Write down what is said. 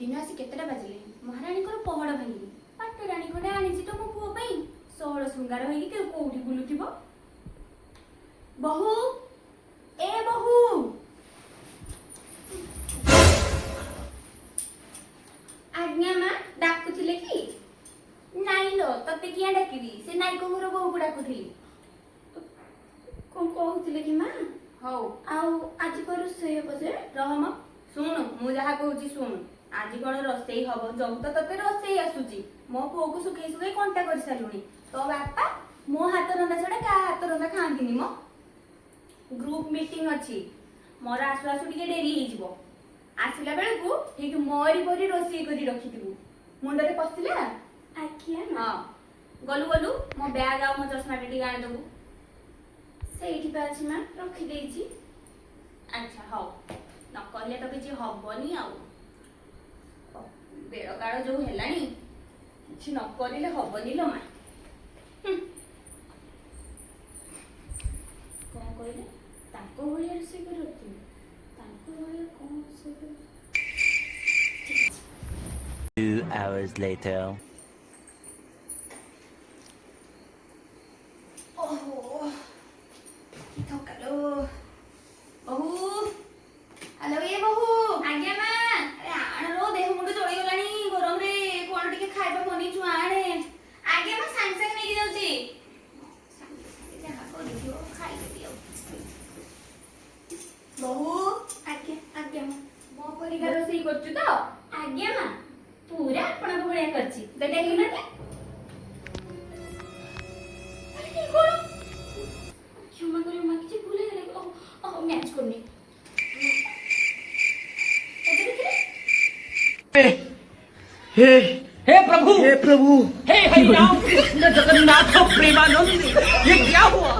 दिन आसी केतेटा बाजिले महाराणी को पहड़ भांगी पाट राणी खंडे आनी तो मो पुओ पई सोहळ श्रृंगार होई के कोउठी बुलुथिबो। बहु ए बहु आज्ञा मां डाकुथिले कि नाई लो तते किया डाकिबी से नाई को घर बहु डाकुथिली कोन कहउथिले कि मां हौ आउ आज को रोसई हबो जे रहम सुन मु जहा कहउची सुन आज कोन रोसई हबो जौ तो तते रोसई आसुची मो पुओ को सुखई सुखई कंटा कर सालुनी तो बापा मो हाथ रंदा छडा का हाथ रंदा खांदिनी मो ग्रुप मीटिंग अछि मोर आसु आसु टिके डेरी हे जिवो आसिला बेले को ठीक मोरी परी रोसई करी रखिथिबु मुंडरे पसिला आखिया हां गलु गलु मो बैग आ मो चश्मा टिके गान दबु सेठी पे अछि मां रखि देइची। अच्छा हौ न कहले तो किछि हबनी आउ बेड़ काळ जो हेलानी किछि न करिले हबनी लो मां कोन कहले ताको भलिया रोसई कर रखि ताको भलिया कोन रोसई कर 2 hours later. ओहो की थकालो बहु हेलो ये बहु आज्ञा मां अरे आण रो देह मुंड जळी गलानी गरम रे कोन टिके खाइबा मनी छु आणे आज्ञा मां सांग सांग नेकी जाउची सांग जहा को दियो खाइ दियो बहु आज्ञा मां मो परिगा रोसई करछु तो आज्ञा मां पूरा अपना भलिया करछि देखै कि ना अरे की कोन क्षमा करियो मां किछि भूले गेले ओ मैच करनी हे हे प्रभु हे हरि राम कृष्ण जगन्नाथ प्रेमानंद ये क्या हुआ।